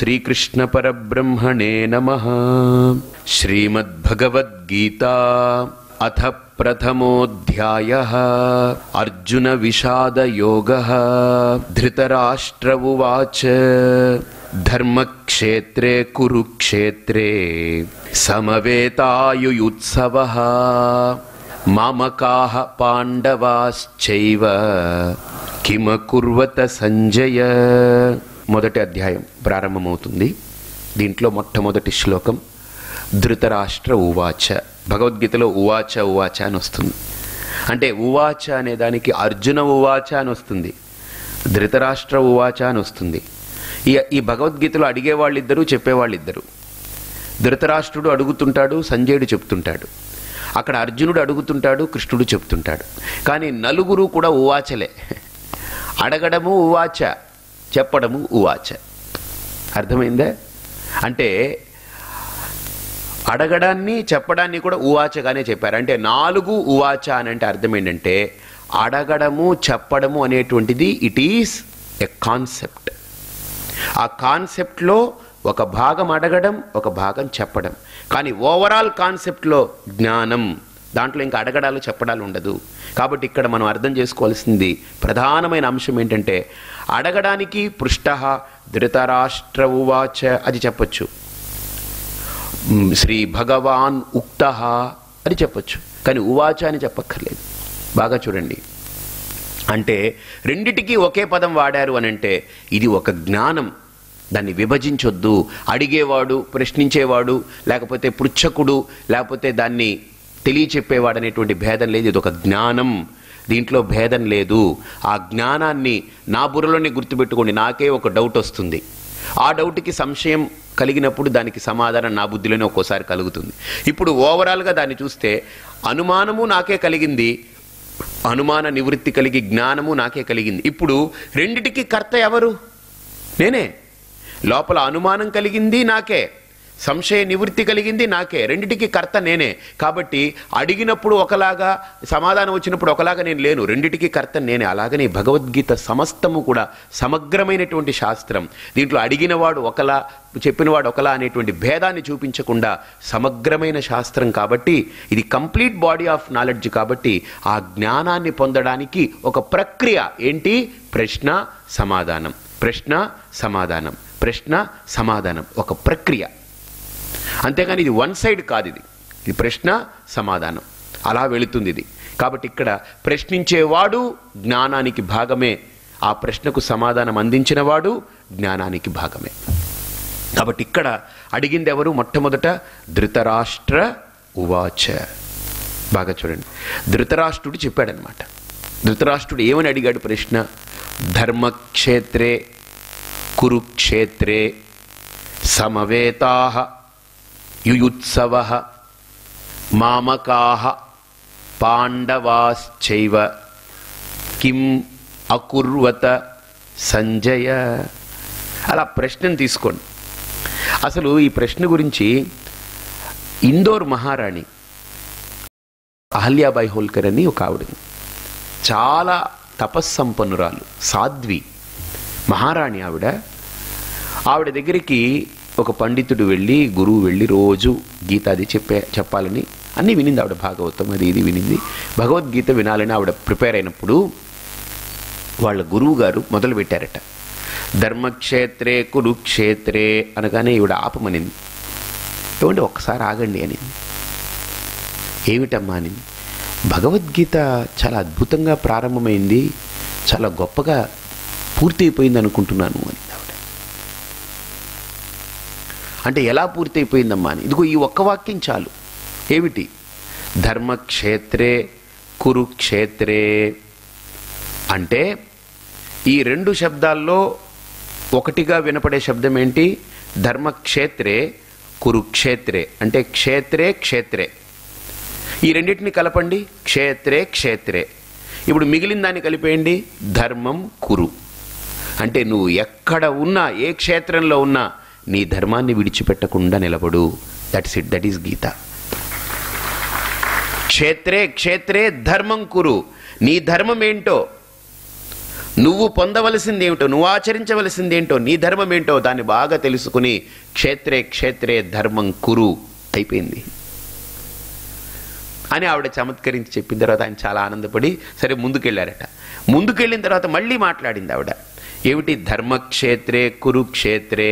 శ్రీకృష్ణ పరబ్రహ్మణే నమః. శ్రీమద్భగవద్గీతా అథ ప్రథమోऽధ్యాయః. అర్జున విషాద యోగః. ధృతరాష్ట్ర ఉవాచ ధర్మక్షేత్రే కురుక్షేత్రే సమవేతాయుయుత్సవః మామకాః పాండవాశ్చైవ కిమకుర్వత సంజయ. మొదటి అధ్యాయం ప్రారంభమవుతుంది. దీంట్లో మొట్టమొదటి శ్లోకం ధృతరాష్ట్ర ఉవాచ. భగవద్గీతలో ఉవాచ ఉవాచ అని వస్తుంది. అంటే ఉవాచ అనే దానికి అర్జున ఉవాచ అని వస్తుంది, ధృతరాష్ట్ర ఉవాచ అని వస్తుంది. ఈ భగవద్గీతలో అడిగేవాళ్ళిద్దరూ చెప్పేవాళ్ళిద్దరు. ధృతరాష్ట్రుడు అడుగుతుంటాడు, సంజయుడు చెప్తుంటాడు. అక్కడ అర్జునుడు అడుగుతుంటాడు, కృష్ణుడు చెప్తుంటాడు. కానీ నలుగురు కూడా ఉవాచలే. అడగడము ఉవాచ, చెప్పడము ఉవాచ. అర్థమైందా? అంటే అడగడాన్ని చెప్పడాన్ని కూడా ఉవాచగానే చెప్పారు. అంటే 4 ఉవాచ అని అంటే అర్థం ఏంటంటే అడగడము చెప్పడము అనేటువంటిది ఇట్ ఈస్ ఎ కాన్సెప్ట్. ఆ కాన్సెప్ట్లో ఒక భాగం అడగడం, ఒక భాగం చెప్పడం. కానీ ఓవరాల్ కాన్సెప్ట్లో జ్ఞానం, దాంట్లో ఇంకా అడగడాలు చెప్పడాలు ఉండదు. కాబట్టి ఇక్కడ మనం అర్థం చేసుకోవాల్సింది ప్రధానమైన అంశం ఏంటంటే అడగడానికి పృష్టః ధృతరాష్ట్ర ఉవాచ అది చెప్పచ్చు, శ్రీ భగవాన్ ఉక్తః అని చెప్పచ్చు. కానీ ఉవాచ అని చెప్పక్కర్లేదు. బాగా చూడండి. అంటే రెండిటికీ ఒకే పదం వాడారు అని అంటే ఇది ఒక జ్ఞానం. దాన్ని విభజించొద్దు. అడిగేవాడు, ప్రశ్నించేవాడు, లేకపోతే పృచ్ఛకుడు, లేకపోతే దాన్ని తెలియచెప్పేవాడు అనేటువంటి భేదం లేదు. ఇది ఒక జ్ఞానం, దీంట్లో భేదం లేదు. ఆ జ్ఞానాన్ని నా బుర్రలోనే గుర్తుపెట్టుకోండి. నాకే ఒక డౌట్ వస్తుంది. ఆ డౌట్కి సంశయం కలిగినప్పుడు దానికి సమాధానం నా బుద్ధిలోనే ఒక్కోసారి కలుగుతుంది. ఇప్పుడు ఓవరాల్గా దాన్ని చూస్తే అనుమానము నాకే కలిగింది, అనుమాన నివృత్తి కలిగి జ్ఞానము నాకే కలిగింది. ఇప్పుడు రెండిటికి కర్త ఎవరు? నేనే. లోపల అనుమానం కలిగింది నాకే, సంశయ నివృత్తి కలిగింది నాకే. రెండిటికి కర్త నేనే. కాబట్టి అడిగినప్పుడు ఒకలాగా, సమాధానం వచ్చినప్పుడు ఒకలాగా నేను లేను. రెండిటికి కర్త నేనే. అలాగనే భగవద్గీత సమస్తము కూడా సమగ్రమైనటువంటి శాస్త్రం. దీంట్లో అడిగినవాడు ఒకలా, చెప్పినవాడు ఒకలా అనేటువంటి భేదాన్ని చూపించకుండా సమగ్రమైన శాస్త్రం. కాబట్టి ఇది కంప్లీట్ బాడీ ఆఫ్ నాలెడ్జ్. కాబట్టి ఆ జ్ఞానాన్ని పొందడానికి ఒక ప్రక్రియ ఏంటి? ప్రశ్న సమాధానం, ప్రశ్న సమాధానం, ప్రశ్న సమాధానం, ఒక ప్రక్రియ. అంతేగాని ఇది వన్ సైడ్ కాదు. ఇది ప్రశ్న సమాధానం అలా వెళుతుంది ఇది. కాబట్టి ఇక్కడ ప్రశ్నించేవాడు జ్ఞానానికి భాగమే, ఆ ప్రశ్నకు సమాధానం అందించిన వాడు జ్ఞానానికి భాగమే. కాబట్టి ఇక్కడ అడిగింది ఎవరు? మొట్టమొదట ధృతరాష్ట్ర ఉవాచ. బాగా చూడండి. ధృతరాష్ట్రుడు చెప్పాడనమాట. ధృతరాష్ట్రుడు ఏమని అడిగాడు ప్రశ్న? ధర్మక్షేత్రే కురుక్షేత్రే సమవేతాః యుయుత్సవః మామకాః పాండవాశ్చైవ కిం అకుర్వత సంజయ. అలా ప్రశ్నను తీసుకోండి. అసలు ఈ ప్రశ్న గురించి ఇందోర్ మహారాణి అహల్యాబాయి హోల్కర్ అని ఒక ఆవిడ, చాలా తపస్సంపన్నురాలు, సాధ్వి మహారాణి ఆవిడ. ఆవిడ దగ్గరికి ఒక పండితుడు వెళ్ళి, గురువు వెళ్ళి రోజు గీత అది చెప్పాలని అన్నీ వినింది ఆవిడ. భాగవతం అది ఇది వినింది. భగవద్గీత వినాలని ఆవిడ ప్రిపేర్ అయినప్పుడు వాళ్ళ గురువు గారు మొదలు పెట్టారట. ధర్మక్షేత్రే కురుక్షేత్రే అనగానే ఈవిడ ఆపమనింది. ఏమంటే ఒక్కసారి ఆగండి అనింది. ఏమిటమ్మా అనింది. భగవద్గీత చాలా అద్భుతంగా ప్రారంభమైంది, చాలా గొప్పగా పూర్తి అయిపోయింది అనుకుంటున్నాను అని ఆవిడ. అంటే ఎలా పూర్తి అయిపోయిందమ్మా అని. ఇదిగో ఈ ఒక్క వాక్యం చాలు. ఏమిటి? ధర్మక్షేత్రే కురుక్షేత్రే అంటే ఈ 2 శబ్దాల్లో ఒకటిగా వినపడే శబ్దం ఏంటి? ధర్మక్షేత్రే కురుక్షేత్రే అంటే క్షేత్రే క్షేత్రే. ఈ రెండింటిని కలపండి, క్షేత్రే క్షేత్రే. ఇప్పుడు మిగిలిన దాన్ని కలిపేయండి, ధర్మం కురు. అంటే నువ్వు ఎక్కడ ఉన్నా, ఏ క్షేత్రంలో ఉన్నా నీ ధర్మాన్ని విడిచిపెట్టకుండా నిలబడు. దట్స్ ఇట్, దట్ ఈస్ గీత. క్షేత్రే క్షేత్రే ధర్మం కురు. నీ ధర్మం ఏంటో నువ్వు పొందవలసిందేమిటో, నువ్వు ఆచరించవలసిందేంటో, నీ ధర్మం ఏంటో దాన్ని బాగా తెలుసుకుని క్షేత్రే క్షేత్రే ధర్మం కురు అయిపోయింది అని ఆవిడ చమత్కరించి చెప్పిన తర్వాత ఆయన చాలా ఆనందపడి సరే ముందుకెళ్ళారట. ముందుకెళ్ళిన తర్వాత మళ్ళీ మాట్లాడింది ఆవిడ. ఏమిటి? ధర్మక్షేత్రే కురుక్షేత్రే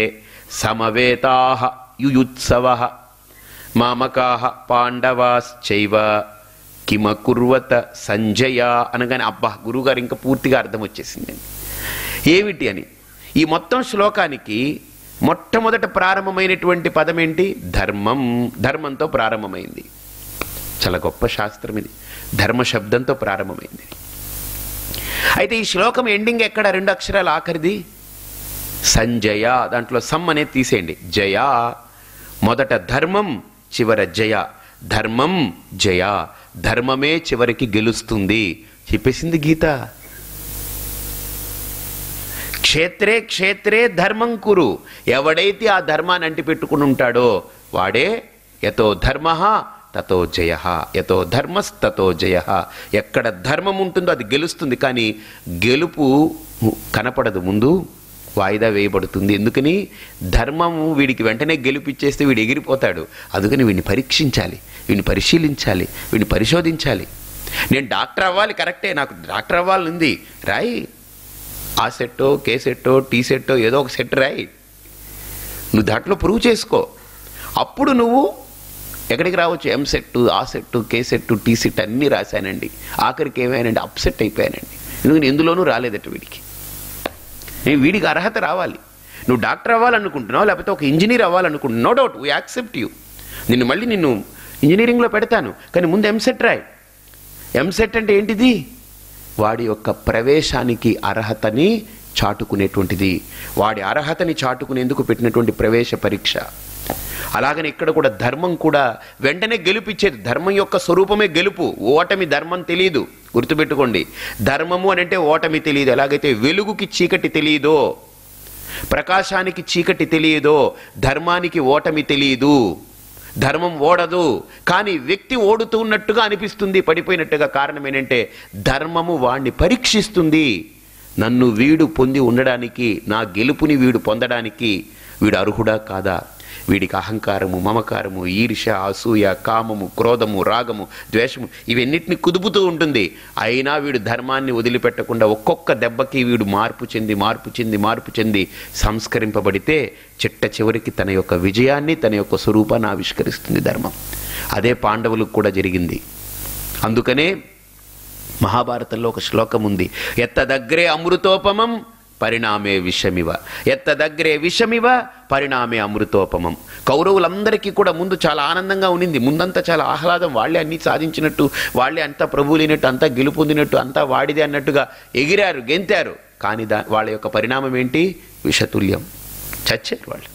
సమవేతాః యుయుత్సవః మామకాః పాండవాశ్చైవ కిమకుర్వత సంజయ అనగానే అబ్బా గురువుగారు ఇంకా పూర్తిగా అర్థం వచ్చేసింది ఏమిటి అని. ఈ మొత్తం శ్లోకానికి మొట్టమొదట ప్రారంభమైనటువంటి పదం ఏంటి? ధర్మం. ధర్మంతో ప్రారంభమైంది. చాలా గొప్ప శాస్త్రం ఇది. ధర్మ శబ్దంతో ప్రారంభమైంది. అయితే ఈ శ్లోకం ఎండింగ్ ఎక్కడ? 2 అక్షరాలు ఆఖరిది సంజయ. దాంట్లో సమ్ అనేది తీసేయండి. జయ. మొదట ధర్మం, చివర జయ. ధర్మం జయ. ధర్మమే చివరికి గెలుస్తుంది చెప్పేసింది గీత. క్షేత్రే క్షేత్రే ధర్మం కురు. ఎవడైతే ఆ ధర్మాన్ని అంటిపెట్టుకుని ఉంటాడో వాడే యతో ధర్మ తతో జయ. యతో ధర్మస్తతో జయ. ఎక్కడ ధర్మం ఉంటుందో అది గెలుస్తుంది. కానీ గెలుపు కనపడదు, ముందు వాయిదా వేయబడుతుంది. ఎందుకని? ధర్మము వీడికి వెంటనే గెలుపిచ్చేస్తే వీడు ఎగిరిపోతాడు. అందుకని వీడిని పరీక్షించాలి, వీడిని పరిశీలించాలి, వీడిని పరిశోధించాలి. నేను డాక్టర్ అవ్వాలి, కరెక్టే, నాకు డాక్టర్ అవ్వాలని రాయి. ఆ సెట్టో, కే సెట్టో, టీ సెట్టో ఏదో ఒక సెట్ రాయి. నువ్వు దాంట్లో ప్రూవ్ చేసుకో. అప్పుడు నువ్వు ఎక్కడికి రావచ్చు? ఎం సెట్, ఆ set, K set, tea set అన్నీ రాశానండి. ఆఖరికి ఏమైనానండి? అప్సెట్ అయిపోయానండి. ఎందుకని? ఎందులోనూ రాలేదట వీడికి. వీడికి అర్హత రావాలి. నువ్వు డాక్టర్ అవ్వాలనుకుంటున్నావు, లేకపోతే ఒక ఇంజనీర్ అవ్వాలనుకుంటున్నావు, no doubt we accept you. నిన్ను ఇంజనీరింగ్లో పెడతాను, కానీ ముందు ఎంసెట్ రాయి. ఎంసెట్ అంటే ఏంటిది? వాడి యొక్క ప్రవేశానికి అర్హతని చాటుకునేటువంటిది. వాడి అర్హతని చాటుకునేందుకు పెట్టినటువంటి ప్రవేశ పరీక్ష. అలాగని ఇక్కడ కూడా ధర్మం కూడా వెంటనే గెలుపిచ్చేది. ధర్మం యొక్క స్వరూపమే గెలుపు. ఓటమి ధర్మం తెలియదు, గుర్తుపెట్టుకోండి. ధర్మము అని అంటే ఓటమి తెలియదు. ఎలాగైతే వెలుగుకి చీకటి తెలియదో, ప్రకాశానికి చీకటి తెలియదో, ధర్మానికి ఓటమి తెలియదు. ధర్మం ఓడదు, కానీ వ్యక్తి ఓడుతున్నట్టుగా అనిపిస్తుంది, పడిపోయినట్టుగా. కారణం ఏంటంటే ధర్మము వాణ్ణి పరీక్షిస్తుంది. నన్ను వీడు పొంది ఉండడానికి, నా గెలుపుని వీడు పొందడానికి వీడు అర్హుడా కాదా? వీడికి అహంకారము, మమకారము, ఈర్ష్య, అసూయ, కామము, క్రోధము, రాగము, ద్వేషము ఇవన్నిటిని కుదుపుతూ ఉంటుంది. అయినా వీడు ధర్మాన్ని వదిలిపెట్టకుండా ఒక్కొక్క దెబ్బకి వీడు మార్పు చెంది సంస్కరింపబడితే చిట్ట చివరికి తన యొక్క విజయాన్ని, తన యొక్క స్వరూపాన్ని ఆవిష్కరిస్తుంది ధర్మం. అదే పాండవులకు కూడా జరిగింది. అందుకనే మహాభారతంలో ఒక శ్లోకం ఉంది. ఎత్తదగ్రే అమృతోపమం పరిణామే విషమివ, ఎత్తదగ్రే విషమివ పరిణామే అమృతోపమం. కౌరవులందరికీ కూడా ముందు చాలా ఆనందంగా ఉన్నింది. ముందంతా చాలా ఆహ్లాదం. వాళ్ళే అన్నీ సాధించినట్టు, వాళ్ళే అంతా ప్రభువులైనట్టు, అంతా గెలుపొందినట్టు, అంతా వాడిదే అన్నట్టుగా ఎగిరారు, గెంతారు. కానీ వాళ్ళ యొక్క పరిణామం ఏంటి? విషతుల్యం. చచ్చారు వాళ్ళు.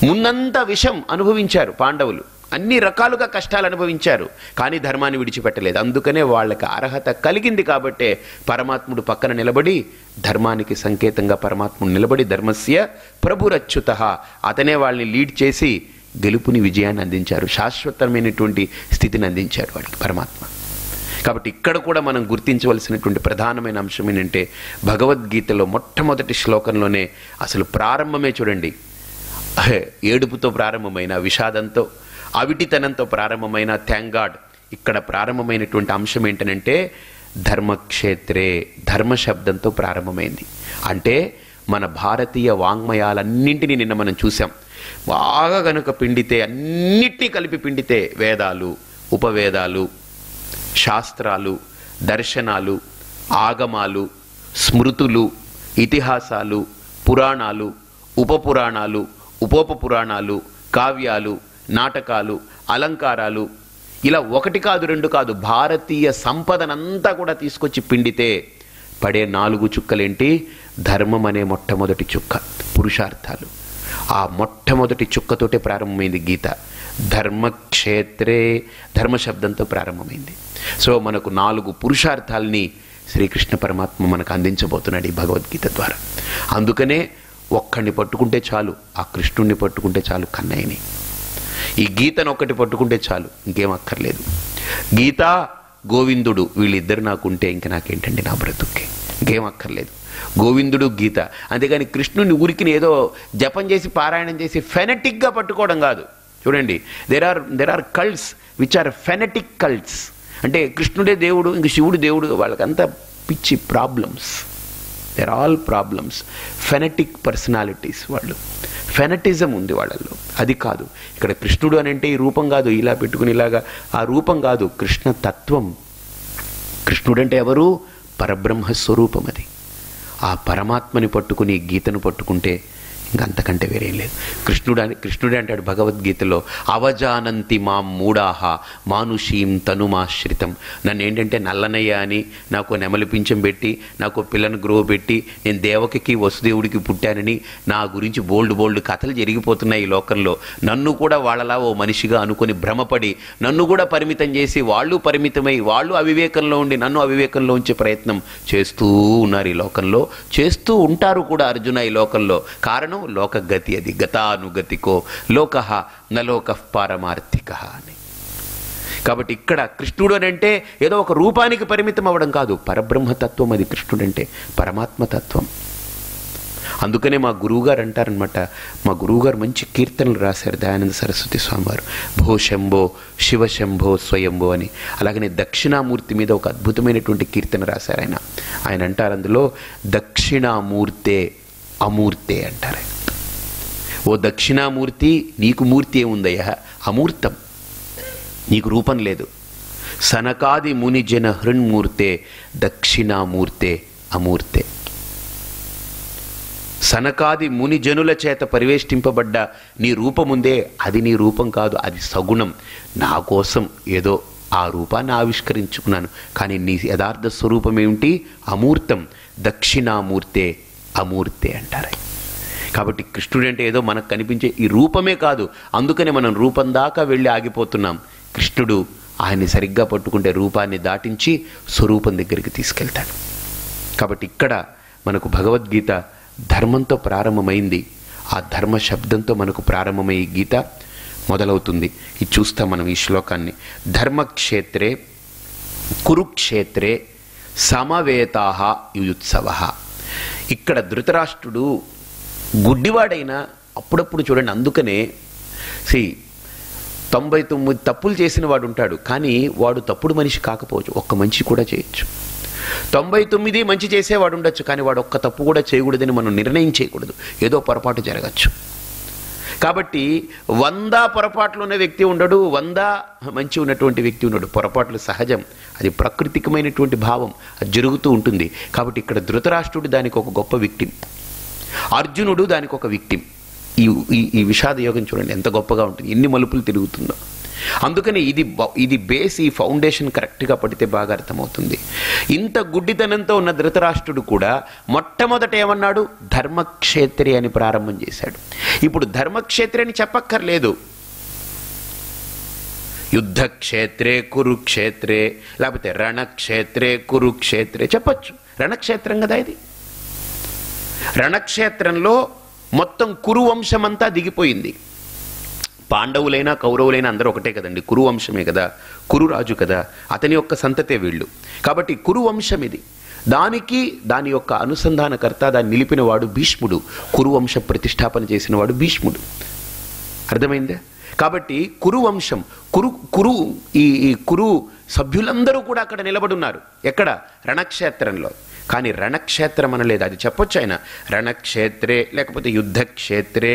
ముందంతా విషం అనుభవించారు పాండవులు. అన్ని రకాలుగా కష్టాలు అనుభవించారు, కానీ ధర్మాన్ని విడిచిపెట్టలేదు. అందుకనే వాళ్ళకి అర్హత కలిగింది. కాబట్టే పరమాత్ముడు పక్కన నిలబడి, ధర్మానికి సంకేతంగా పరమాత్ముడు నిలబడి ధర్మస్య ప్రభురచ్యుతః అతనే వాళ్ళని లీడ్ చేసి గెలుపుని, విజయాన్ని అందించారు. శాశ్వతమైనటువంటి స్థితిని అందించారు వాళ్ళకి పరమాత్మ. కాబట్టి ఇక్కడ కూడా మనం గుర్తించవలసినటువంటి ప్రధానమైన అంశం ఏంటంటే భగవద్గీతలో మొట్టమొదటి శ్లోకంలోనే అసలు ప్రారంభమే చూడండి. ఏడుపుతో ప్రారంభమైన, విషాదంతో, అవిటితనంతో ప్రారంభమైన, థ్యాంక్ గాడ్ ఇక్కడ ప్రారంభమైనటువంటి అంశం ఏంటనంటే ధర్మక్షేత్రే, ధర్మ శబ్దంతో ప్రారంభమైంది. అంటే మన భారతీయ వాంగ్మయాలన్నింటినీ నిన్న మనం చూసాం. బాగా గనుక పిండితే, అన్నిటినీ కలిపి పిండితే వేదాలు, ఉపవేదాలు, శాస్త్రాలు, దర్శనాలు, ఆగమాలు, స్మృతులు, ఇతిహాసాలు, పురాణాలు, ఉపపురాణాలు, ఉపోపపురాణాలు, కావ్యాలు, నాటకాలు, అలంకారాలు, ఇలా ఒకటి కాదు, రెండు కాదు, భారతీయ సంపదనంతా కూడా తీసుకొచ్చి పిండితే పడే 4 చుక్కలేంటి? ధర్మం అనే మొట్టమొదటి చుక్క, పురుషార్థాలు. ఆ మొట్టమొదటి చుక్కతోటే ప్రారంభమైంది గీత. ధర్మక్షేత్రే, ధర్మ శబ్దంతో ప్రారంభమైంది. సో మనకు 4 పురుషార్థాలని శ్రీకృష్ణ పరమాత్మ మనకు అందించబోతున్నాడు ఈ భగవద్గీత ద్వారా. అందుకనే ఒక్కడిని పట్టుకుంటే చాలు, ఆ కృష్ణుణ్ణి పట్టుకుంటే చాలు, కన్నయ్యని. ఈ గీతను ఒక్కటి పట్టుకుంటే చాలు, ఇంకేం అక్కర్లేదు. గీత, గోవిందుడు వీళ్ళిద్దరు నాకుంటే ఇంక నాకేంటండి నా బ్రతుక్కి. ఇంకేం అక్కర్లేదు. గోవిందుడు గీత, అంతేగాని కృష్ణుని ఊరికి ఏదో జపం చేసి పారాయణం చేసి ఫెనటిక్గా పట్టుకోవడం కాదు. చూడండి, there are cults which are fanatic cults. అంటే కృష్ణుడే దేవుడు, ఇంక శివుడు దేవుడు, వాళ్ళకంతా పిచ్చి problems. They're all problems. Fanatic personalities వాళ్ళు. ఫెనటిజం ఉంది వాళ్ళల్లో. అది కాదు ఇక్కడ. కృష్ణుడు అని అంటే ఈ రూపం కాదు, ఇలా పెట్టుకుని ఇలాగా ఆ రూపం కాదు. కృష్ణ తత్వం. కృష్ణుడంటే ఎవరు? పరబ్రహ్మస్వరూపం. అది ఆ పరమాత్మని పట్టుకుని గీతను పట్టుకుంటే ఇంకంతకంటే వేరేం లేదు. కృష్ణుడే అంటాడు భగవద్గీతలో, అవజానంతి మాం మూఢాహ మానుషీం తనుమాశ్రితం. నన్ను ఏంటంటే నల్లనయ్య అని నాకు నెమలి పింఛం పెట్టి నాకు పిల్లను గ్రో పెట్టి నేను దేవకికి వసుదేవుడికి పుట్టానని నా గురించి బోల్డ్ కథలు జరిగిపోతున్నాయి ఈ లోకంలో. నన్ను కూడా వాళ్ళలా ఓ మనిషిగా అనుకొని భ్రమపడి నన్ను కూడా పరిమితం చేసి వాళ్ళు పరిమితమై వాళ్ళు అవివేకంలో ఉండి నన్ను అవివేకంలో ఉంచే ప్రయత్నం చేస్తూ ఉన్నారు ఈ లోకంలో. చేస్తూ ఉంటారు కూడా అర్జున ఈ లోకంలో. కారణం లోకగతి. అది గతానుగతికో లోకః నలోకః పారమార్థికః అని. కాబట్టి ఇక్కడ కృష్ణుడు అని అంటే ఏదో ఒక రూపానికి పరిమితం అవ్వడం కాదు, పరబ్రహ్మతత్వం. అది కృష్ణుడంటే పరమాత్మతత్వం. అందుకనే మా గురువుగారు అంటారనమాట, మా గురువుగారు మంచి కీర్తనలు రాశారు, దయానంద సరస్వతి స్వామివారు. భోశంభో శివశంభో స్వయంభో అని. అలాగనే దక్షిణామూర్తి మీద ఒక అద్భుతమైనటువంటి కీర్తన రాశారు ఆయన. ఆయన అంటారు అందులో, దక్షిణామూర్తే అమూర్తే అంటారు. ఓ దక్షిణామూర్తి, నీకు మూర్తి ఏముందయ్యా? అమూర్తం, నీకు రూపం లేదు. సనకాది మునిజన హృన్మూర్తే దక్షిణామూర్తే అమూర్తే. సనకాది మునిజనుల చేత పరివేష్టింపబడ్డ నీ రూపముందే, అది నీ రూపం కాదు, అది సగుణం. నా కోసం ఏదో ఆ రూపాన్ని ఆవిష్కరించుకున్నాను, కానీ నీ యథార్థ స్వరూపం ఏమిటి? అమూర్తం. దక్షిణామూర్తే అమూర్తే అంటారు. కాబట్టి కృష్ణుడు అంటే ఏదో మనకు కనిపించే ఈ రూపమే కాదు. అందుకనే మనం రూపం దాకా వెళ్ళి ఆగిపోతున్నాం. కృష్ణుడు ఆయన్ని సరిగ్గా పట్టుకుంటే రూపాన్ని దాటించి స్వరూపం దగ్గరికి తీసుకెళ్తాడు. కాబట్టి ఇక్కడ మనకు భగవద్గీత ధర్మంతో ప్రారంభమైంది. ఆ ధర్మ శబ్దంతో మనకు ప్రారంభమై ఈ గీత మొదలవుతుంది. ఇది చూస్తాం మనం ఈ శ్లోకాన్ని. ధర్మక్షేత్రే కురుక్షేత్రే సమవేతాః యుయుత్సవః. ఇక్కడ ధృతరాష్ట్రుడు గుడ్డివాడైనా అప్పుడప్పుడు చూడండి, అందుకనే 99 తప్పులు చేసిన వాడు ఉంటాడు, కానీ వాడు తప్పుడు మనిషి కాకపోవచ్చు, ఒక్క మంచి కూడా చేయొచ్చు. 99 మంచి చేసేవాడు ఉండొచ్చు, కానీ వాడు ఒక్క తప్పు కూడా చేయకూడదని మనం నిర్ణయం చేయకూడదు. ఏదో పొరపాటు జరగచ్చు. కాబట్టి 100 పొరపాట్లు ఉన్న వ్యక్తి ఉండడు, 100 మంచి ఉన్నటువంటి వ్యక్తి ఉండడు. పొరపాట్లు సహజం, అది ప్రాకృతికమైనటువంటి భావం, అది జరుగుతూ ఉంటుంది. కాబట్టి ఇక్కడ ధృతరాష్ట్రుడు దానికి ఒక గొప్ప విక్టిమ్, అర్జునుడు దానికి ఒక విక్టిమ్. ఈ విషాద యోగం చూడండి ఎంత గొప్పగా ఉంటుంది, ఎన్ని మలుపులు తిరుగుతుందో. అందుకని ఇది బేస్, ఈ ఫౌండేషన్ కరెక్ట్గా పడితే బాగా అర్థమవుతుంది. ఇంత గుడ్డితనంతో ఉన్న ధృతరాష్ట్రుడు కూడా మొట్టమొదట ఏమన్నాడు? ధర్మక్షేత్రి అని ప్రారంభం చేశాడు. ఇప్పుడు ధర్మక్షేత్రి అని చెప్పక్కర్లేదు. యుద్ధక్షేత్రే కురుక్షేత్రే, లేకపోతే రణక్షేత్రే కురుక్షేత్రే చెప్పచ్చు. రణక్షేత్రం కదా ఇది. రణక్షేత్రంలో మొత్తం కురువంశమంతా దిగిపోయింది. పాండవులైనా కౌరవులైనా అందరూ ఒకటే కదండి, కురువంశమే కదా, కురురాజు కదా, అతని యొక్క సంతతే వీళ్ళు. కాబట్టి కురువంశం ఇది. దాని యొక్క అనుసంధానకర్త, దాన్ని నిలిపినవాడు భీష్ముడు. కురువంశ ప్రతిష్టాపన చేసినవాడు భీష్ముడు. అర్థమైందా? కాబట్టి కురువంశం, ఈ కురు సభ్యులందరూ కూడా అక్కడ నిలబడున్నారు. ఎక్కడ? రణక్షేత్రంలో. కానీ రణక్షేత్రం అనలేదు, అది చెప్పొచ్చు ఆయన. రణక్షేత్రే లేకపోతే యుద్ధక్షేత్రే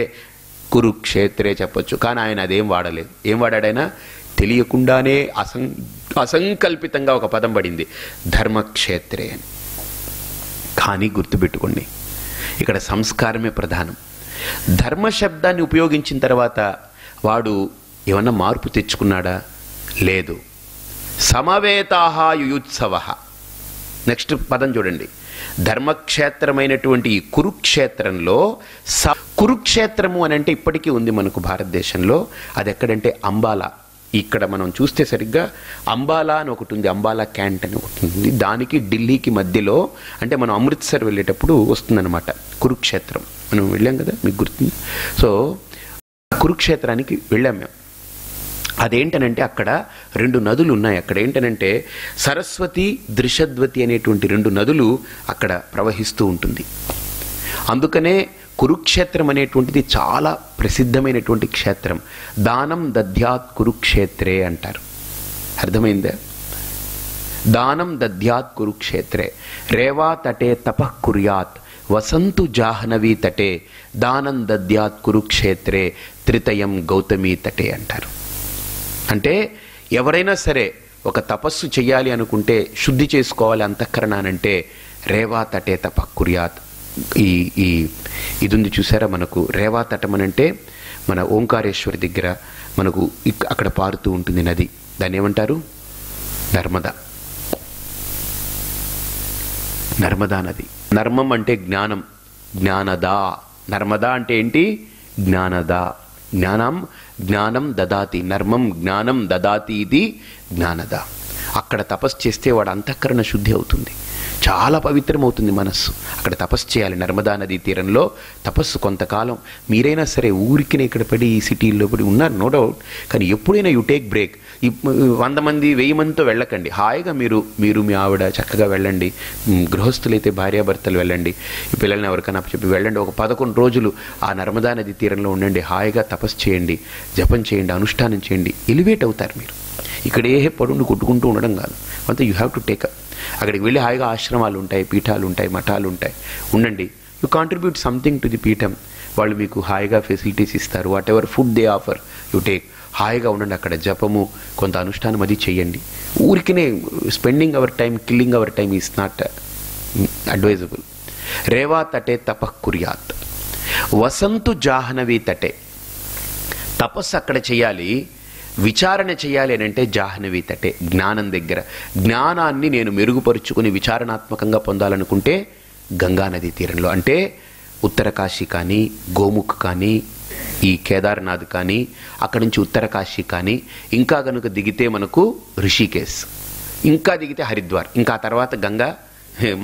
కురుక్షేత్రే చెప్పొచ్చు, కానీ ఆయన అదేం వాడలేదు. ఏం వాడాడు ఆయన? తెలియకుండానే అసంకల్పితంగా ఒక పదం పడింది, ధర్మక్షేత్రే అని. కానీ గుర్తుపెట్టుకోండి, ఇక్కడ సంస్కారమే ప్రధానం. ధర్మ శబ్దాన్ని ఉపయోగించిన తర్వాత వాడు ఏమన్నా మార్పు తెచ్చుకున్నాడా? లేదు. సమవేతాః యుయుత్సవః. నెక్స్ట్ పదం చూడండి. ధర్మక్షేత్రమైనటువంటి ఈ కురుక్షేత్రంలో కురుక్షేత్రము అని అంటే ఇప్పటికీ ఉంది మనకు భారతదేశంలో. అది ఎక్కడంటే అంబాలా. ఇక్కడ మనం చూస్తే సరిగ్గా అంబాలా అని ఒకటి ఉంది, అంబాలా క్యాంట్ అని ఒకటి ఉంది. దానికి ఢిల్లీకి మధ్యలో, అంటే మనం అమృత్సర్ వెళ్ళేటప్పుడు వస్తుందన్నమాట కురుక్షేత్రం. మనం వెళ్ళాం కదా, మీకు గుర్తుంది. సో కురుక్షేత్రానికి వెళ్ళాం మేము. అదేంటనంటే అక్కడ 2 నదులు ఉన్నాయి. అక్కడ ఏంటనంటే సరస్వతి, దృషద్వతి అనేటువంటి 2 నదులు అక్కడ ప్రవహిస్తూ ఉంటుంది. అందుకనే కురుక్షేత్రం అనేటువంటిది చాలా ప్రసిద్ధమైనటువంటి క్షేత్రం. దానం దద్యాత్ కురుక్షేత్రే అంటారు. అర్థమైందా? దానం దద్యాత్ కురుక్షేత్రే రేవా తటే తపః కుర్యాత్ వసంతు జాహ్నవీ తటే దానం దద్యాత్ కురుక్షేత్రే త్రితయం గౌతమీ తటే అంటారు. అంటే ఎవరైనా సరే ఒక తపస్సు చేయాలి అనుకుంటే, శుద్ధి చేసుకోవాలి అంతఃకరణానంటే రేవా తటే తపః కుర్యాత్. ఇది ఉంది చూసారా, మనకు రేవా తటం అంటే మన ఓంకారేశ్వరి దగ్గర మనకు అక్కడ పారుతూ ఉంటుంది నది. దాన్ని ఏమంటారు? నర్మదా. నర్మదా నది. నర్మం అంటే జ్ఞానం, జ్ఞానదా. నర్మదా అంటే ఏంటి? జ్ఞానదా. జ్ఞానం దదాతి. నర్మం జ్ఞానం దదాతి, ఇది జ్ఞానదా. అక్కడ తపస్సు చేస్తే వాడు అంతఃకరణ శుద్ధి అవుతుంది, చాలా పవిత్రమవుతుంది మనస్సు. అక్కడ తపస్సు చేయాలి నర్మదా నదీ తీరంలో. తపస్సు కొంతకాలం మీరైనా సరే ఊరికినే ఇక్కడ పడి ఈ సిటీల్లో పడి ఉన్నారు, నో డౌట్. కానీ ఎప్పుడైనా యూ టేక్ బ్రేక్. 100 మంది 1000 మందితో వెళ్ళకండి. హాయిగా మీరు మీ ఆవిడ చక్కగా వెళ్ళండి. గృహస్థులైతే భార్యాభర్తలు వెళ్ళండి. ఈ పిల్లల్ని ఎవరికైనా చెప్పి వెళ్ళండి. ఒక 11 రోజులు ఆ నర్మదా నదీ తీరంలో ఉండండి. హాయిగా తపస్సు చేయండి, జపం చేయండి, అనుష్ఠానం చేయండి. ఎలివేట్ అవుతారు మీరు. ఇక్కడే పడుండి కొట్టుకుంటూ ఉండడం కాదు. అంతా you have to take up. అక్కడికి వెళ్ళి హాయిగా ఆశ్రమాలు ఉంటాయి, పీఠాలు ఉంటాయి, మఠాలు ఉంటాయి, ఉండండి. You contribute something to the పీఠం. వాళ్ళు మీకు హాయిగా ఫెసిలిటీస్ ఇస్తారు. Whatever food they offer you take. హాయిగా ఉండండి. అక్కడ జపము, కొంత అనుష్ఠానం అది చెయ్యండి. ఊరికినే spending our time, killing our time is not advisable. Reva తటే తపః కుర్యాత్ వసంతు జాహ్నవీ తటే. తపస్సు అక్కడ చేయాలి, విచారణ చేయాలి అని అంటే జాహ్నవీ తటే, జ్ఞానం దగ్గర. జ్ఞానాన్ని నేను మెరుగుపరుచుకుని విచారణాత్మకంగా పొందాలనుకుంటే గంగానదీ తీరంలో, అంటే ఉత్తరకాశీ కానీ, గోముఖ్ కానీ, ఈ కేదార్నాథ్ కానీ, అక్కడి నుంచి ఉత్తరకాశీ కానీ, ఇంకా కనుక దిగితే మనకు రిషికేశ్, ఇంకా దిగితే హరిద్వార్, ఇంకా తర్వాత గంగా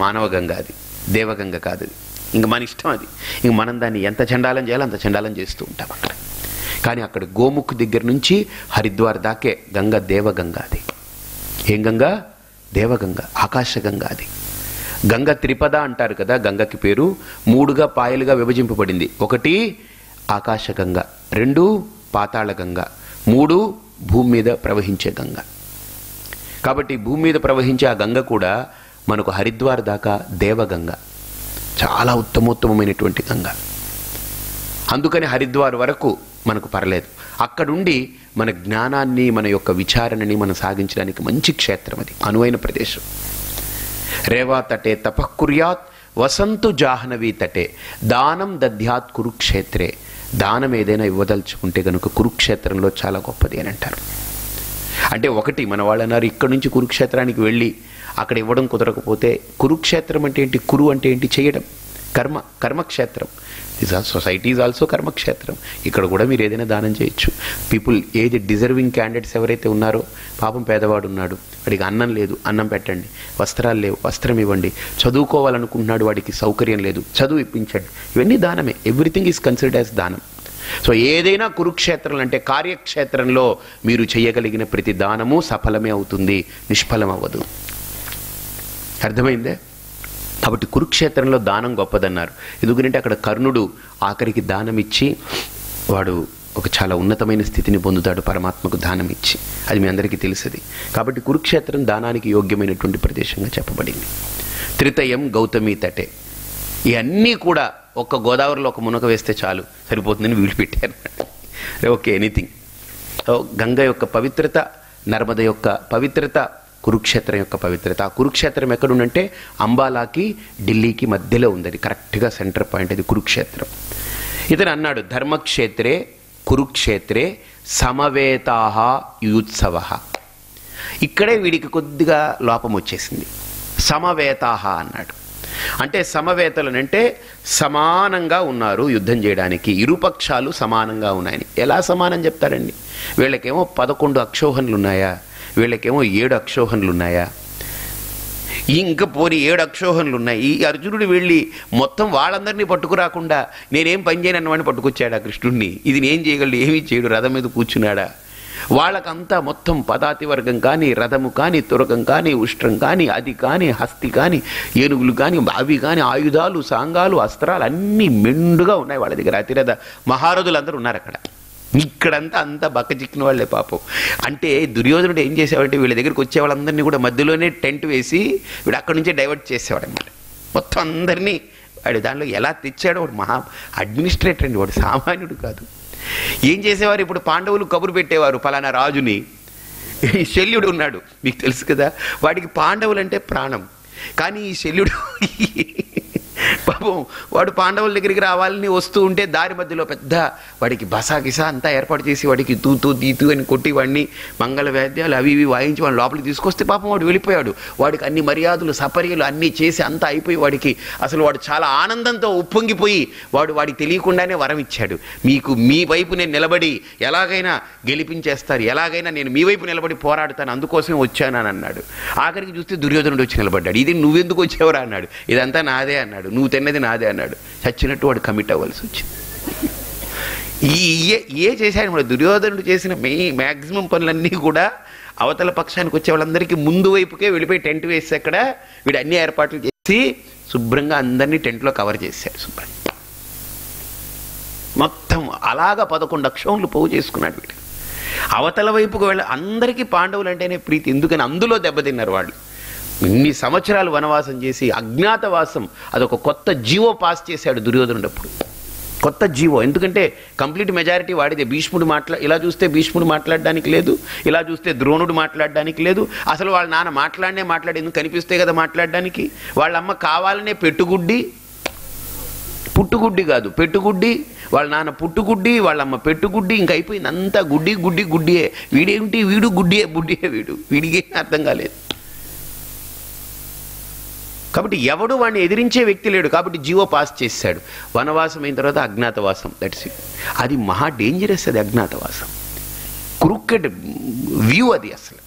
మానవ గంగా, అది దేవగంగ కాదు. అది ఇంక మన ఇష్టం. అది ఇంక మనం దాన్ని ఎంత చండాలం చేయాలో అంత చండాలం చేస్తూ ఉంటాం అక్కడ. కానీ అక్కడ గోముఖ్ దగ్గర నుంచి హరిద్వార్ దాకే గంగ దేవగంగ. అది ఏం గంగ? దేవగంగ, ఆకాశగంగ. అది గంగ త్రిపద అంటారు కదా. గంగకి పేరు 3గా పాయలుగా విభజింపబడింది. 1 ఆకాశగంగ, 2 పాతాళగంగ, 3 భూమి మీద ప్రవహించే గంగ. కాబట్టి భూమి మీద ప్రవహించే ఆ గంగ కూడా మనకు హరిద్వార్ దాకా దేవగంగ, చాలా ఉత్తమోత్తమైనటువంటి గంగ. అందుకని హరిద్వార్ వరకు మనకు పర్లేదు. అక్కడుండి మన జ్ఞానాన్ని, మన యొక్క విచారణని మనం సాగించడానికి మంచి క్షేత్రం, అది అనువైన ప్రదేశం. రేవా తటే తపః కుర్యాత్ వసంతు జాహ్నవీ తటే దానం దద్యాత్ కురుక్షేత్రే. దానం ఏదైనా ఇవ్వదలుచుకుంటే కనుక కురుక్షేత్రంలో చాలా గొప్పది అని అంటారు. అంటే ఒకటి, మన వాళ్ళు అన్నారు ఇక్కడ నుంచి కురుక్షేత్రానికి వెళ్ళి అక్కడ ఇవ్వడం కుదరకపోతే, కురుక్షేత్రం అంటే ఏంటి? కురు అంటే ఏంటి? చేయడం, కర్మక్షేత్రం. సొసైటీ ఈజ్ ఆల్సో కర్మక్షేత్రం. ఇక్కడ కూడా మీరు ఏదైనా దానం చేయొచ్చు. పీపుల్, ఏది డిజర్వింగ్ క్యాండిడేట్స్ ఎవరైతే ఉన్నారో, పాపం పేదవాడు ఉన్నాడు, వాడికి అన్నం లేదు, అన్నం పెట్టండి. వస్త్రాలు లేవు, వస్త్రం ఇవ్వండి. చదువుకోవాలనుకుంటున్నాడు, వాడికి సౌకర్యం లేదు, చదువు ఇప్పించండి. ఇవన్నీ దానమే. ఎవ్రీథింగ్ ఈజ్ కన్సిడర్డ్ యాజ్ దానం. సో ఏదైనా కురుక్షేత్రం అంటే కార్యక్షేత్రంలో మీరు చేయగలిగిన ప్రతి దానము సఫలమే అవుతుంది, నిష్ఫలం అవ్వదు. అర్థమైందే? కాబట్టి కురుక్షేత్రంలో దానం గొప్పదన్నారు. ఎందుకంటే అక్కడ కర్ణుడు ఆఖరికి దానం ఇచ్చి వాడు ఒక చాలా ఉన్నతమైన స్థితిని పొందుతాడు, పరమాత్మకు దానం ఇచ్చి. అది మీ అందరికీ తెలుసది. కాబట్టి కురుక్షేత్రం దానానికి యోగ్యమైనటువంటి ప్రదేశంగా చెప్పబడింది. త్రితయం గౌతమీ తటే. ఇవన్నీ కూడా ఒక్క గోదావరిలో ఒక మునక వేస్తే చాలు, సరిపోతుందని వీళ్ళు పెట్టారు. Okay, anything. గంగ యొక్క పవిత్రత, నర్మద యొక్క పవిత్రత, కురుక్షేత్రం యొక్క పవిత్రత. ఆ కురుక్షేత్రం ఎక్కడుందంటే అంబాలాకి ఢిల్లీకి మధ్యలో ఉంది. అది కరెక్ట్గా సెంటర్ పాయింట్, అది కురుక్షేత్రం. ఇతను అన్నాడు ధర్మక్షేత్రే కురుక్షేత్రే సమవేతాః యూత్సవః. ఇక్కడే వీడికి కొద్దిగా లోపం వచ్చేసింది. సమవేతాః అన్నాడు. అంటే సమవేతలనంటే సమానంగా ఉన్నారు యుద్ధం చేయడానికి, ఇరుపక్షాలు సమానంగా ఉన్నాయని. ఎలా సమానం చెప్తారండి? వీళ్ళకేమో 11 అక్షోహణలు ఉన్నాయా, వీళ్ళకేమో 7 అక్షోహణలు ఉన్నాయా, ఇంకా పోని 7 అక్షోహణలు ఉన్నాయి. ఈ అర్జునుడు వెళ్ళి మొత్తం వాళ్ళందరినీ పట్టుకురాకుండా నేనేం పని చేయను అన్నవాడిని పట్టుకొచ్చాడా కృష్ణుడిని? ఇది నేను చేయగలడు, ఏమీ చేయడు, రథం మీద కూర్చున్నాడా? వాళ్ళకంతా మొత్తం పదాతి వర్గం కానీ, రథము కానీ, తురగం కానీ, ఉష్ట్రం కానీ, అది కానీ, హస్తి కానీ, ఏనుగులు కానీ, అవి కానీ, ఆయుధాలు, సాంగాలు, అస్త్రాలు అన్నీ మెండుగా ఉన్నాయి వాళ్ళ దగ్గర. అతిరథ మహారథులు అందరూ ఉన్నారు అక్కడ. ఇక్కడంతా అంతా బక్కచిక్కిన వాళ్ళే పాపం. అంటే దుర్యోధనుడు ఏం చేసేవాడంటే వీళ్ళ దగ్గరికి వచ్చే వాళ్ళందరినీ కూడా మధ్యలోనే టెంట్ వేసి వీడు అక్కడి నుంచే డైవర్ట్ చేసేవాడు అనమాట. మొత్తం అందరినీ వాడు దానిలో ఎలా తెచ్చాడో వాడు మహా అడ్మినిస్ట్రేటర్ అండి, వాడు సామాన్యుడు కాదు. ఏం చేసేవారు, ఇప్పుడు పాండవులు కబురు పెట్టేవారు పలానా రాజుని, శల్యుడు ఉన్నాడు మీకు తెలుసు కదా, వాడికి పాండవులు అంటే ప్రాణం. కానీ ఈ శల్యుడు పాపం వాడు పాండవుల దగ్గరికి రావాలని వస్తూ ఉంటే దారి మధ్యలో పెద్ద వాడికి బసాగిసా అంతా ఏర్పాటు చేసి వాడికి తూతూ తీతూ అని కొట్టి వాడిని మంగళ వేద్యాలు అవి ఇవి వాయించి వాడిని లోపలికి తీసుకొస్తే పాపం వాడు వెళ్ళిపోయాడు. వాడికి అన్ని మర్యాదలు సపర్యలు అన్నీ చేసి అంతా అయిపోయి వాడికి అసలు వాడు చాలా ఆనందంతో ఉప్పొంగిపోయి వాడికి తెలియకుండానే వరం ఇచ్చాడు, మీకు మీ వైపు నేను నిలబడి ఎలాగైనా గెలిపించేస్తారు, ఎలాగైనా నేను మీ వైపు నిలబడి పోరాడుతాను, అందుకోసమే వచ్చానని అన్నాడు. ఆఖరికి చూస్తే దుర్యోధనుడు వచ్చి నిలబడ్డాడు. ఇది నువ్వెందుకు వచ్చావురా అన్నాడు. ఇదంతా నాదే అన్నాడు. నువ్వు తిన్నది నాదే అన్నాడు. చచ్చినట్టు వాడు కమిట్ అవ్వాల్సి వచ్చింది. ఏ చేశాడు మన దుర్యోధనుడు చేసిన మ్యాక్సిమం పనులన్నీ కూడా అవతల పక్షానికి వచ్చే వాళ్ళందరికీ ముందు వైపుకే వెళ్ళిపోయి టెంట్ వేసి అక్కడ వీడు అన్ని ఏర్పాట్లు చేసి శుభ్రంగా అందరినీ టెంట్లో కవర్ చేశాడు. శుభ్రంగా మొత్తం అలాగా 11 అక్షౌండ్లు పోగు చేసుకున్నాడు వీడు. అవతల వైపుకు వెళ్ళి అందరికీ పాండవులు అంటేనే ప్రీతి, ఎందుకని అందులో దెబ్బతిన్నారు వాళ్ళు. ఇన్ని సంవత్సరాలు వనవాసం చేసి అజ్ఞాతవాసం అదొక కొత్త జీవో పాస్ చేశాడు దుర్యోధనుడు అప్పుడు. కొత్త జీవో, ఎందుకంటే కంప్లీట్ మెజారిటీ వాడిదే. భీష్ముడు ఇలా చూస్తే భీష్ముడు మాట్లాడడానికి లేదు, ఇలా చూస్తే ద్రోణుడు మాట్లాడడానికి లేదు. అసలు వాళ్ళ నాన్న మాట్లాడి ఎందుకు కనిపిస్తే కదా మాట్లాడడానికి. వాళ్ళమ్మ కావాలనే పుట్టుగుడ్డి కాదు పెట్టుగుడ్డి, వాళ్ళ నాన్న పుట్టుగుడ్డి, వాళ్ళమ్మ పెట్టుగుడ్డి, ఇంక అయిపోయింది అంతా గుడ్డియే. వీడేమిటి వీడు బుడ్డియే వీడికి అర్థం కాలేదు. కాబట్టి ఎవడు వాడిని ఎదిరించే వ్యక్తి లేడు. కాబట్టి జీవో పాస్ చేశాడు. వనవాసం అయిన తర్వాత అజ్ఞాతవాసం, దట్స్ ఇట్. అది మహా డేంజరస్. అది అజ్ఞాతవాసం క్రూకెడ్ వ్యూ. అది అసలు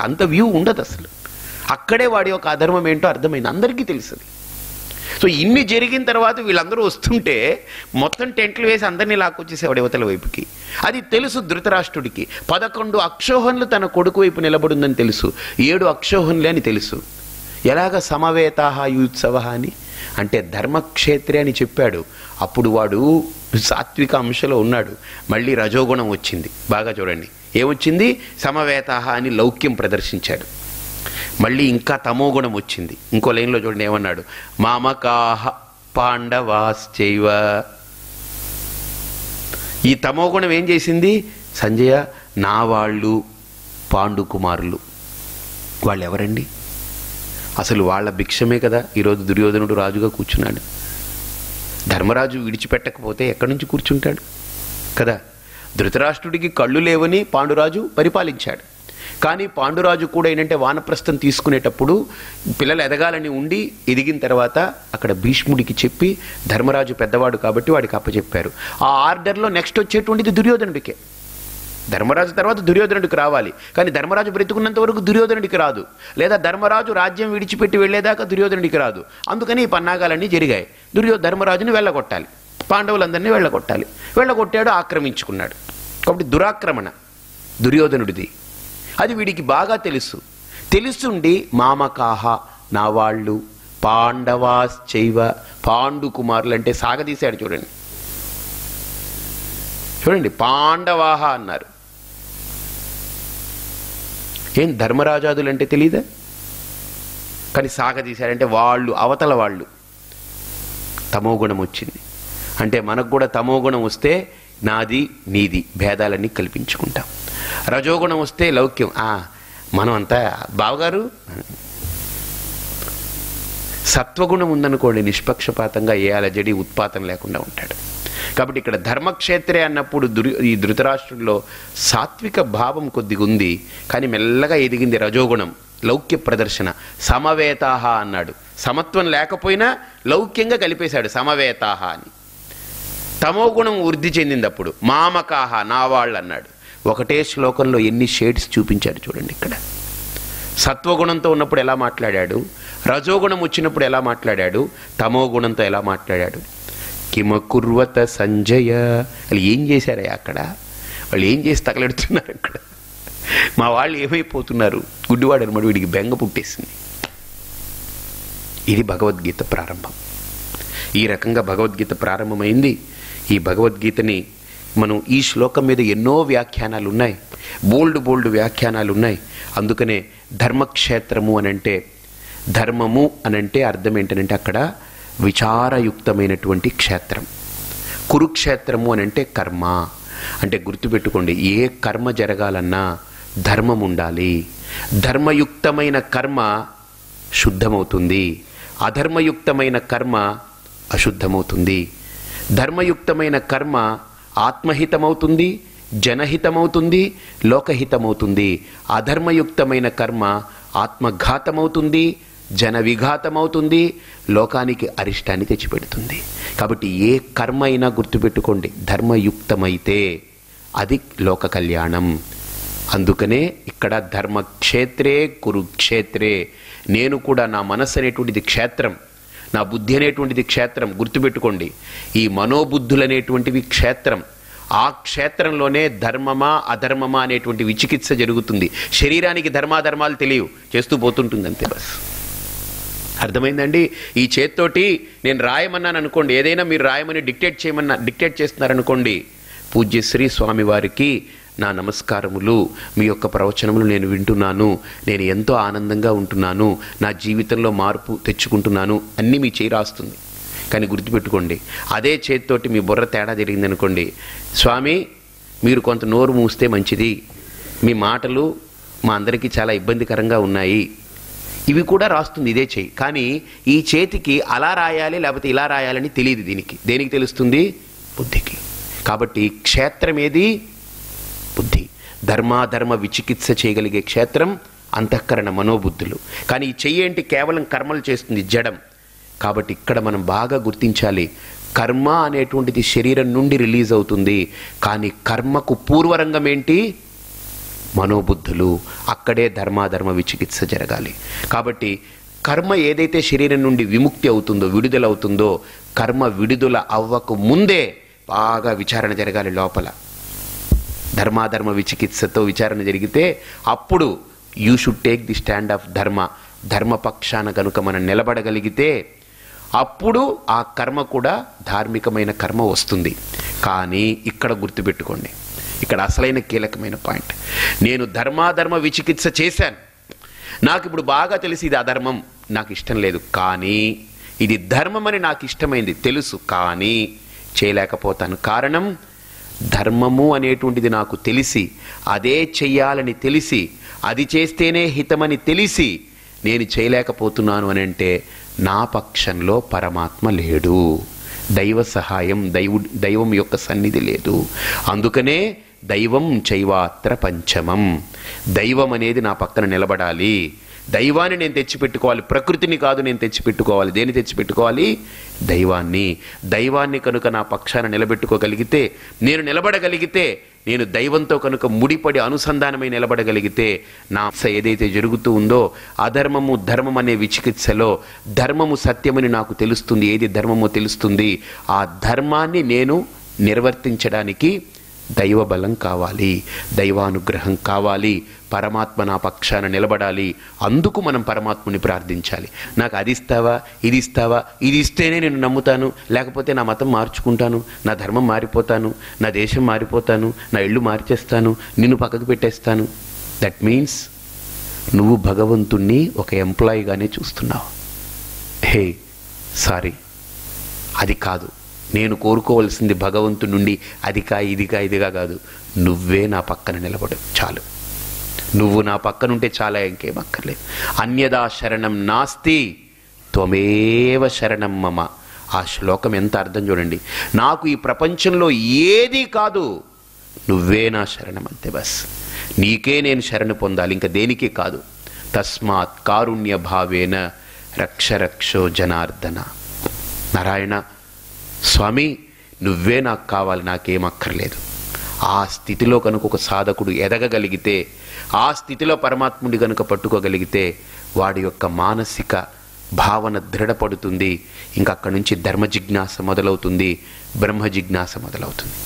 అంత వ్యూ ఉండదు అసలు. అక్కడే వాడి యొక్క అధర్మం ఏంటో అర్థమైంది, అందరికీ తెలుస్తుంది. సో ఇన్ని జరిగిన తర్వాత వీళ్ళందరూ వస్తుంటే మొత్తం టెంట్లు వేసి అందరినీ లాక్కొచ్చేసేవాడు యువతల వైపుకి. అది తెలుసు ధృతరాష్ట్రుడికి. 11 అక్షోహణలు తన కొడుకు వైపు నిలబడిందని తెలుసు, 7 అక్షోహణలే అని తెలుసు. ఎలాగ సమవేతాహ యుత్సవ అని అంటే ధర్మక్షేత్రే అని చెప్పాడు. అప్పుడు వాడు సాత్విక అంశలో ఉన్నాడు. మళ్ళీ రజోగుణం వచ్చింది. బాగా చూడండి ఏమొచ్చింది, సమవేతాహ అని లౌక్యం ప్రదర్శించాడు. మళ్ళీ ఇంకా తమోగుణం వచ్చింది. ఇంకో లైన్లో చూడండి ఏమన్నాడు, మామకాహ పాండవాశ్చైవ. ఈ తమోగుణం ఏం చేసింది, సంజయ నా వాళ్ళు పాండుకుమారులు. వాళ్ళు ఎవరండి, అసలు వాళ్ళ భిక్షమే కదా ఈరోజు దుర్యోధనుడు రాజుగా కూర్చున్నాడు. ధర్మరాజు విడిచిపెట్టకపోతే ఎక్కడి నుంచి కూర్చుంటాడు కదా. ధృతరాష్ట్రుడికి కళ్ళు లేవని పాండురాజు పరిపాలించాడు. కానీ పాండురాజు కూడా ఏంటంటే వానప్రస్థం తీసుకునేటప్పుడు పిల్లలు ఎదగాలని ఉండి ఎదిగిన తర్వాత అక్కడ భీష్ముడికి చెప్పి, ధర్మరాజు పెద్దవాడు కాబట్టి వాడికి అప్పచెప్పారు. ఆ ఆర్డర్లో నెక్స్ట్ వచ్చేటువంటిది దుర్యోధనుడికే. ధర్మరాజు తర్వాత దుర్యోధనుడికి రావాలి. కానీ ధర్మరాజు బ్రతుకున్నంత వరకు దుర్యోధనుడికి రాదు, లేదా ధర్మరాజు రాజ్యం విడిచిపెట్టి వెళ్ళేదాకా దుర్యోధనుడికి రాదు. అందుకని ఈ పన్నాగాలన్నీ జరిగాయి. ధర్మరాజుని వెళ్ళగొట్టాలి, పాండవులందరినీ వెళ్ళగొట్టాడు, ఆక్రమించుకున్నాడు. కాబట్టి దురాక్రమణ దుర్యోధనుడిది. అది వీడికి బాగా తెలుసుండి మామకాహ నా వాళ్ళు, పాండవాశ్చైవ పాండు కుమారులు అంటే సాగదీశాడు. చూడండి పాండవాహ అన్నారు. ఏం ధర్మరాజాదులు అంటే తెలీదా, కానీ సాగదీశారంటే వాళ్ళు అవతల వాళ్ళు. తమోగుణం వచ్చింది అంటే మనకు కూడా తమోగుణం వస్తే నాది నీది భేదాలన్నీ కల్పించుకుంటాం. రజోగుణం వస్తే లౌక్యం, మనం అంతా బావగారు. సత్వగుణం ఉందనుకోండి నిష్పక్షపాతంగా ఏ అలజడి ఉత్పాతం లేకుండా ఉంటాడు. కాబట్టి ఇక్కడ ధర్మక్షేత్రే అన్నప్పుడు ఈ ధృతరాష్ట్రుడిలో సాత్విక భావం కొద్దిగా ఉంది, కానీ మెల్లగా ఎదిగింది రజోగుణం, లౌక్య ప్రదర్శన. సమవేతాహ అన్నాడు. సమత్వం లేకపోయినా లౌక్యంగా కలిపేశాడు సమవేతాహ అని. తమోగుణం వృద్ధి చెందింది. అప్పుడు మామకాహ నా వాళ్ళు అన్నాడు. ఒకటే శ్లోకంలో ఎన్ని షేడ్స్ చూపించాడు చూడండి. ఇక్కడ సత్వగుణంతో ఉన్నప్పుడు ఎలా మాట్లాడాడు, రజోగుణం వచ్చినప్పుడు ఎలా మాట్లాడాడు, తమోగుణంతో ఎలా మాట్లాడాడు. కిమకుర్వత సంజయ, ఏం చేశారయ్యా అక్కడ. వాళ్ళు ఏం చేసి తగలెడుతున్నారు అక్కడ, మా వాళ్ళు ఏమైపోతున్నారు, గుడ్డివాడు అనమాట, వీడికి బెంగ పుట్టేసింది. ఇది భగవద్గీత ప్రారంభం. ఈ రకంగా భగవద్గీత ప్రారంభమైంది. ఈ భగవద్గీతని మనం ఈ శ్లోకం మీద ఎన్నో వ్యాఖ్యానాలు ఉన్నాయి, బోల్డ్ వ్యాఖ్యానాలు ఉన్నాయి. అందుకనే ధర్మక్షేత్రము అనంటే, ధర్మము అనంటే అర్థం ఏంటనంటే అక్కడ విచారయుక్తమైనటువంటి క్షేత్రం. కురుక్షేత్రము అనంటే కర్మ. అంటే గుర్తుపెట్టుకోండి, ఏ కర్మ జరగాలన్నా ధర్మం ఉండాలి. ధర్మయుక్తమైన కర్మ శుద్ధమవుతుంది, అధర్మయుక్తమైన కర్మ అశుద్ధమవుతుంది. ధర్మయుక్తమైన కర్మ ఆత్మహితమవుతుంది, జనహితమవుతుంది, లోకహితమవుతుంది. అధర్మయుక్తమైన కర్మ ఆత్మఘాతమవుతుంది, జన విఘాతమవుతుంది, లోకానికి అరిష్టాన్ని తెచ్చిపెడుతుంది. కాబట్టి ఏ కర్మ అయినా గుర్తుపెట్టుకోండి, ధర్మయుక్తమైతే అది లోక కళ్యాణం. అందుకనే ఇక్కడ ధర్మక్షేత్రే కురుక్షేత్రే, నేను కూడా నా మనస్సు అనేటువంటిది క్షేత్రం, నా బుద్ధి అనేటువంటిది క్షేత్రం. గుర్తుపెట్టుకోండి, ఈ మనోబుద్ధులు అనేటువంటివి క్షేత్రం. ఆ క్షేత్రంలోనే ధర్మమా అధర్మమా అనేటువంటి విచికిత్స జరుగుతుంది. శరీరానికి ధర్మాధర్మాలు తెలియవు, చేస్తూ పోతుంటుంది అంతే, బస్. అర్థమైందండి? ఈ చేత్తోటి నేను రాయమన్నాను అనుకోండి, ఏదైనా మీరు రాయమని డిక్టేట్ చేస్తున్నారనుకోండి, పూజ్యశ్రీ స్వామివారికి నా నమస్కారములు, మీ యొక్క ప్రవచనములు నేను వింటున్నాను, నేను ఎంతో ఆనందంగా ఉంటున్నాను, నా జీవితంలో మార్పు తెచ్చుకుంటున్నాను అన్నీ మీ చేయి రాస్తుంది. కానీ గుర్తుపెట్టుకోండి, అదే చేతితోటి మీ బుర్ర తేడా జరిగిందనుకోండి, స్వామి మీరు కొంత నోరు మూస్తే మంచిది, మీ మాటలు మా అందరికీ చాలా ఇబ్బందికరంగా ఉన్నాయి, ఇవి కూడా రాస్తుంది ఇదే చేయి. కానీ ఈ చేతికి అలా రాయాలి లేకపోతే ఇలా రాయాలని తెలియదు. దేనికి తెలుస్తుంది? బుద్ధికి. కాబట్టి క్షేత్రం ఏది? బుద్ధి. ధర్మాధర్మ విచికిత్స చేయగలిగే క్షేత్రం అంతఃకరణ మనోబుద్ధులు. కానీ ఈ చెయ్యి ఏంటి? కేవలం కర్మలు చేస్తుంది, జడం. కాబట్టి ఇక్కడ మనం బాగా గుర్తించాలి, కర్మ అనేటువంటిది శరీరం నుండి రిలీజ్ అవుతుంది, కానీ కర్మకు పూర్వరంగం ఏంటి? మనోబుద్ధులు. అక్కడే ధర్మాధర్మ విచికిత్స జరగాలి. కాబట్టి కర్మ ఏదైతే శరీరం నుండి విముక్తి అవుతుందో, విడుదలవుతుందో, కర్మ విడుదల అవ్వకు ముందే బాగా విచారణ జరగాలి లోపల. ధర్మాధర్మ విచికిత్సతో విచారణ జరిగితే అప్పుడు you should take the stand of ధర్మ. ధర్మపక్షాన కనుక మనం నిలబడగలిగితే అప్పుడు ఆ కర్మ కూడా ధార్మికమైన కర్మ వస్తుంది. కానీ ఇక్కడ గుర్తుపెట్టుకోండి, ఇక్కడ అసలైన కీలకమైన పాయింట్, నేను ధర్మాధర్మ విచికిత్స చేశాను, నాకు ఇప్పుడు బాగా తెలిసి ఇది అధర్మం, నాకు ఇష్టం లేదు, కానీ ఇది ధర్మం అని నాకు ఇష్టమైంది తెలుసు, కానీ చేయలేకపోతాను. కారణం, ధర్మము అనేటువంటిది నాకు తెలిసి, అదే చెయ్యాలని తెలిసి, అది చేస్తేనే హితమని తెలిసి నేను చేయలేకపోతున్నాను అని అంటే నా పక్షంలో పరమాత్మ లేడు, దైవ సహాయం, దైవం యొక్క సన్నిధి లేదు. అందుకనే దైవం చైవాత్ర పంచమం, దైవం అనేది నా పక్కన నిలబడాలి. దైవాన్ని నేను తెచ్చిపెట్టుకోవాలి, ప్రకృతిని కాదు నేను తెచ్చిపెట్టుకోవాలి. దేన్ని తెచ్చిపెట్టుకోవాలి? దైవాన్ని. దైవాన్ని కనుక నా పక్షాన నిలబెట్టుకోగలిగితే, నేను నిలబడగలిగితే, నేను దైవంతో కనుక ముడిపడి అనుసంధానమై నిలబడగలిగితే, నా ఏదైతే జరుగుతూ ఉందో అధర్మము ధర్మం అనే విచికిత్సలో ధర్మము సత్యమని నాకు తెలుస్తుంది. ఏది ధర్మమో తెలుస్తుంది. ఆ ధర్మాన్ని నేను నిర్వర్తించడానికి దైవ బలం కావాలి, దైవానుగ్రహం కావాలి, పరమాత్మ నా పక్షాన నిలబడాలి. అందుకు మనం పరమాత్మని ప్రార్థించాలి. నాకు అది ఇస్తావా, ఇది ఇస్తావా, ఇది ఇస్తేనే నేను నమ్ముతాను, లేకపోతే నా మతం మార్చుకుంటాను, నా ధర్మం మారిపోతాను, నా దేశం మారిపోతాను, నా ఇల్లు మార్చేస్తాను, నిన్ను పక్కకు పెట్టేస్తాను. దట్ మీన్స్ నువ్వు భగవంతుణ్ణి ఒక ఎంప్లాయీగానే చూస్తున్నావు. హే సారీ, అది కాదు. నేను కోరుకోవాల్సింది భగవంతుడి నుండి అదికా ఇదిగా కాదు, నువ్వే నా పక్కన నిలబడు చాలు, నువ్వు నా పక్కనుంటే చాలా, ఇంకేం అక్కర్లేదు. అన్యదా శరణం నాస్తి త్వమేవ శరణం మమ. ఆ శ్లోకం ఎంత అర్థం చూడండి. నాకు ఈ ప్రపంచంలో ఏది కాదు, నువ్వే నా శరణం, అంతే, బస్. నీకే నేను శరణు పొందాలి, ఇంకా దేనికి కాదు. తస్మాత్ కారుణ్య భావేన రక్ష రక్షో జనార్దన. నారాయణ స్వామి, నువ్వే నాకు కావాలి, నాకేం అక్కర్లేదు. ఆ స్థితిలో కనుక ఒక సాధకుడు ఎదగగలిగితే, ఆ స్థితిలో పరమాత్ముడి కనుక పట్టుకోగలిగితే, వాడి యొక్క మానసిక భావన దృఢపడుతుంది. ఇంకా అక్కడి నుంచి ధర్మ జిజ్ఞాస మొదలవుతుంది, బ్రహ్మ జిజ్ఞాస మొదలవుతుంది.